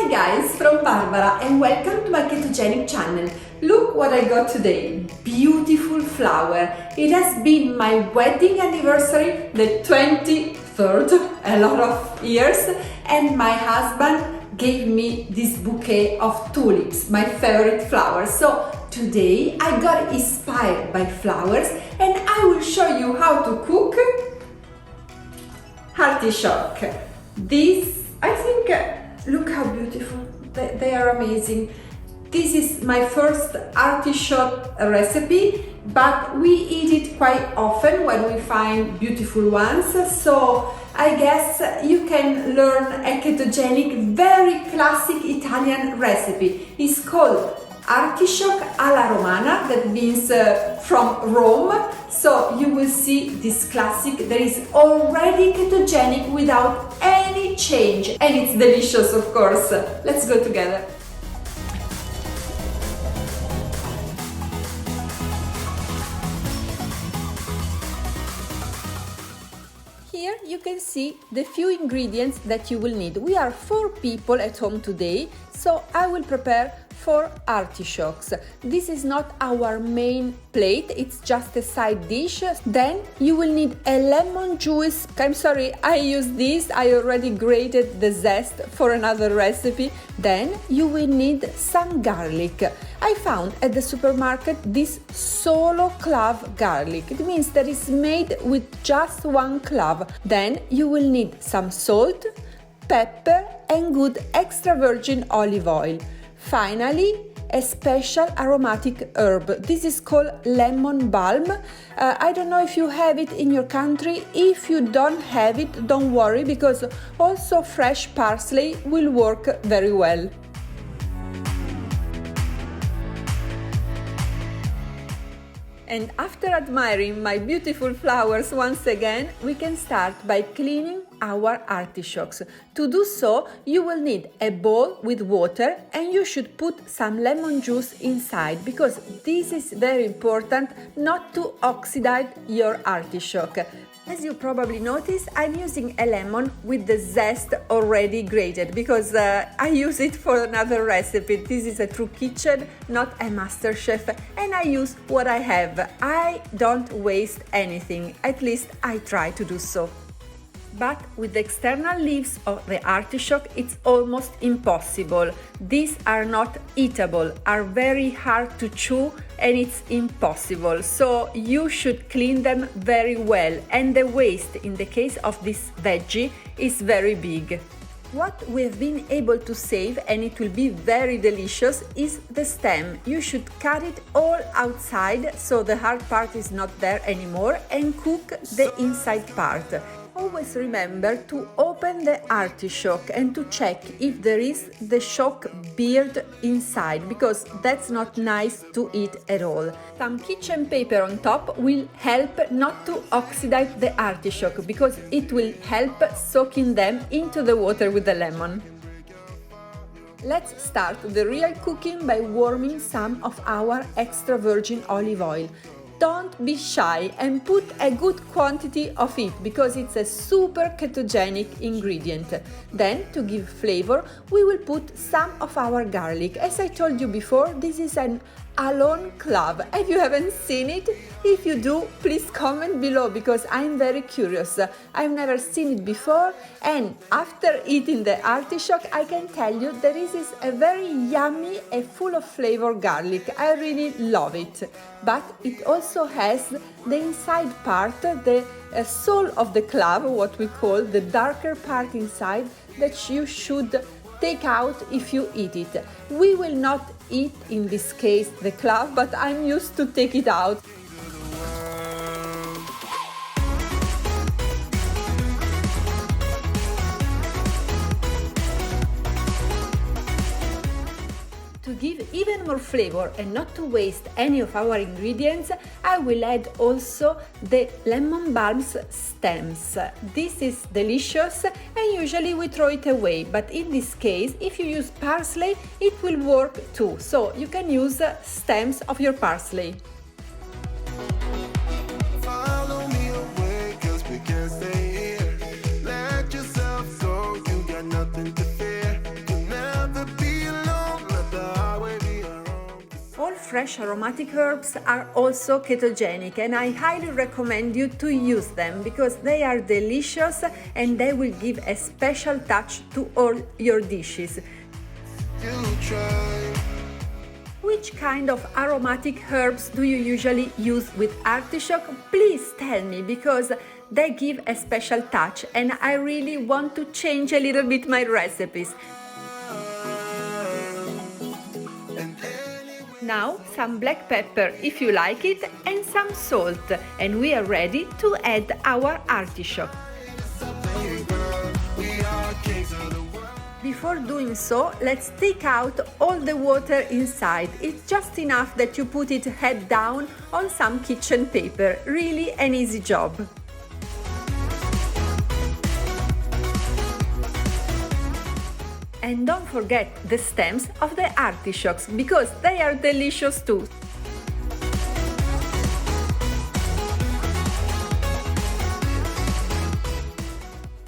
Hi guys, from Barbara and welcome to my ketogenic channel. Look what I got today, beautiful flower. It has been my wedding anniversary, the 23rd, a lot of years, and my husband gave me this bouquet of tulips, my favorite flowers. So today I got inspired by flowers and I will show you how to cook artichoke. This, I think, look how beautiful, they are amazing. This is my first artichoke recipe, but we eat it quite often when we find beautiful ones. So I guess you can learn a ketogenic, very classic Italian recipe. It's called artichoke alla romana, that means from Rome. So you will see this classic that is already ketogenic without any change, and it's delicious, of course. Let's go together. Here you can see the few ingredients that you will need. We are 4 people at home today, so I will prepare 4 artichokes. This is not our main plate, it's just a side dish. Then you will need a lemon juice. I'm sorry, I use this, I already grated the zest for another recipe. Then you will need some garlic. I found at the supermarket this solo clove garlic. It means that it's made with just 1 clove. Then you will need some salt, pepper and good extra virgin olive oil. Finally, a special aromatic herb. This is called lemon balm. I don't know if you have it in your country. If you don't have it, don't worry, because also fresh parsley will work very well. And after admiring my beautiful flowers once again, we can start by cleaning our artichokes. To do so, you will need a bowl with water and you should put some lemon juice inside, because this is very important not to oxidize your artichoke. As you probably noticed, I'm using a lemon with the zest already grated because I use it for another recipe. This is a true kitchen, not a master chef, and I use what I have. I don't waste anything, at least I try to do so. But with the external leaves of the artichoke, it's almost impossible. These are not eatable, are very hard to chew, and it's impossible. So you should clean them very well, and the waste in the case of this veggie is very big. What we've been able to save, and it will be very delicious, is the stem. You should cut it all outside so the hard part is not there anymore, and cook the inside part. Always remember to open the artichoke and to check if there is the shock beard inside, because that's not nice to eat at all. Some kitchen paper on top will help not to oxidize the artichoke, because it will help soaking them into the water with the lemon. Let's start the real cooking by warming some of our extra virgin olive oil. Don't be shy and put a good quantity of it, because it's a super ketogenic ingredient. Then, to give flavor, we will put some of our garlic. As I told you before, this is an alone clove. If you haven't seen it, if you do, please comment below, because I'm very curious. I've never seen it before, and after eating the artichoke, I can tell you that this is a very yummy and full of flavor garlic. I really love it. But it also has the inside part, the soul of the clove, what we call the darker part inside, that you should take out if you eat it. We will not eat, in this case, the clove, but I'm used to take it out. To give even more flavor and not to waste any of our ingredients, I will add also the lemon balm's stems. This is delicious and usually we throw it away, but in this case, if you use parsley, it will work too. So you can use stems of your parsley. Follow me away, 'cause we can't stay here. Let yourself go, you got nothing to fear. You'll never fresh aromatic herbs are also ketogenic, and I highly recommend you to use them because they are delicious and they will give a special touch to all your dishes. You try. Which kind of aromatic herbs do you usually use with artichoke? Please tell me, because they give a special touch and I really want to change a little bit my recipes. Now some black pepper if you like it and some salt, and we are ready to add our artichoke. Before doing so, let's take out all the water inside. It's just enough that you put it head down on some kitchen paper. Really an easy job. And don't forget the stems of the artichokes, because they are delicious too.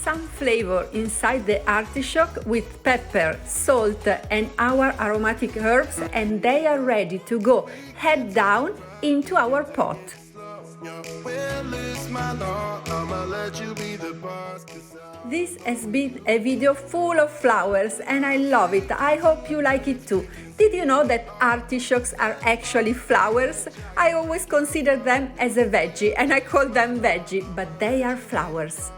Some flavor inside the artichoke with pepper, salt and our aromatic herbs, and they are ready to go head down into our pot. This has been a video full of flowers and I love it. I hope you like it too. Did you know that artichokes are actually flowers? I always consider them as a veggie and I call them veggie, but they are flowers.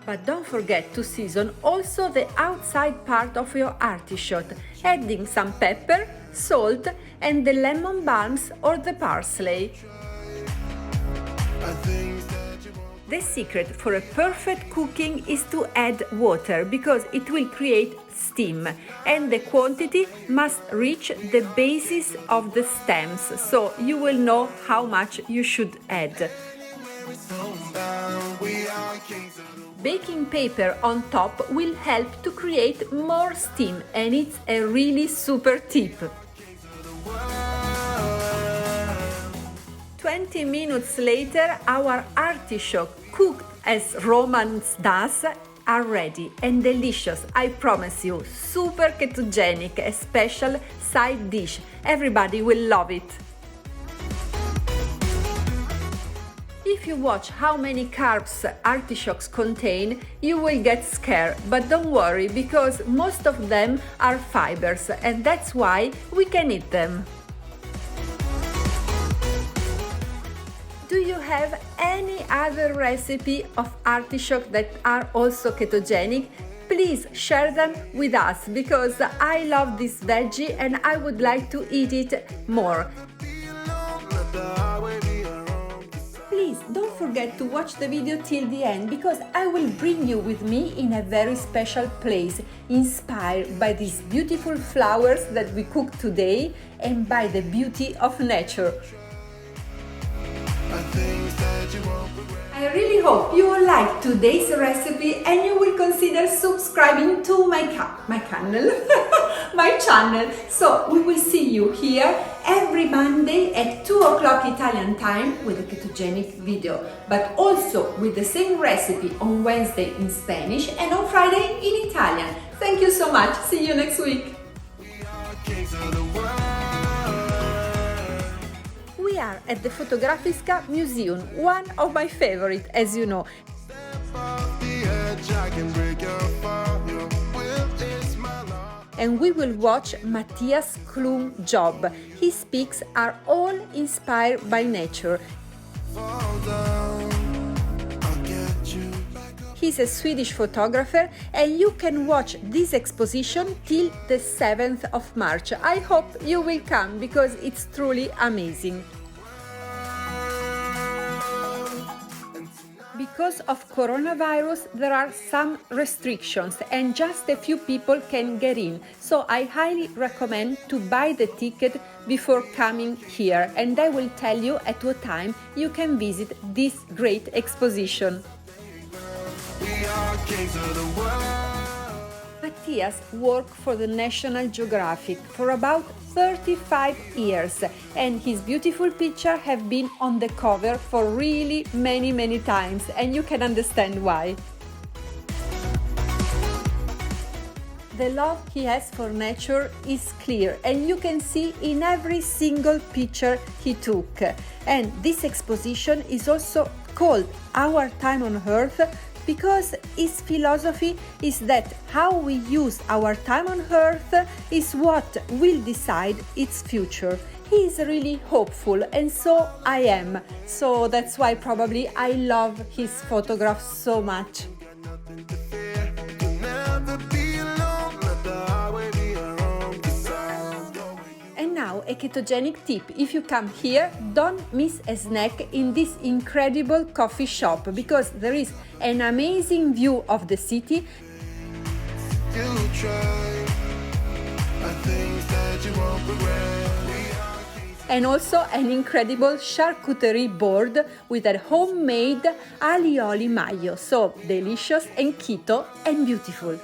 But don't forget to season also the outside part of your artichoke, adding some pepper, salt and the lemon balms or the parsley. The secret for a perfect cooking is to add water, because it will create steam and the quantity must reach the basis of the stems, so you will know how much you should add. Baking paper on top will help to create more steam, and it's a really super tip. 20 minutes later, our artichoke, cooked as romance does, are ready and delicious. I promise you, super ketogenic, a special side dish. Everybody will love it. If you watch how many carbs artichokes contain, you will get scared, but don't worry, because most of them are fibers and that's why we can eat them. Do you have any other recipe of artichoke that are also ketogenic? Please share them with us, because I love this veggie and I would like to eat it more. Please don't forget to watch the video till the end, because I will bring you with me in a very special place, inspired by these beautiful flowers that we cooked today and by the beauty of nature. I really hope you will like today's recipe and you will consider subscribing to my channel. So we will see you here every Monday at 2 o'clock Italian time with a ketogenic video, but also with the same recipe on Wednesday in Spanish and on Friday in Italian. Thank you so much. See you next week. We are at the Fotografiska Museum, one of my favorites, as you know. And we will watch Matthias Klum's job. His pics are all inspired by nature. He's a Swedish photographer and you can watch this exposition till the 7th of March. I hope you will come because it's truly amazing. Because of coronavirus, there are some restrictions and just a few people can get in. So I highly recommend to buy the ticket before coming here, and I will tell you at what time you can visit this great exposition. Matthias worked for the National Geographic for about 35 years and his beautiful pictures have been on the cover for really many times, and you can understand why. The love he has for nature is clear, and you can see in every single picture he took. And this exposition is also called Our Time on Earth because his philosophy is that how we use our time on Earth is what will decide its future. He is really hopeful, and so I am. So that's why probably I love his photographs so much. Nothing to fear. You'll never be alone. Let the highway be your own. 'Cause I'll go with you. And now a ketogenic tip. If you come here, don't miss a snack in this incredible coffee shop because there is an amazing view of the city. You try. I think that you won't regret. And also an incredible charcuterie board with a homemade alioli mayo, so delicious and keto and beautiful.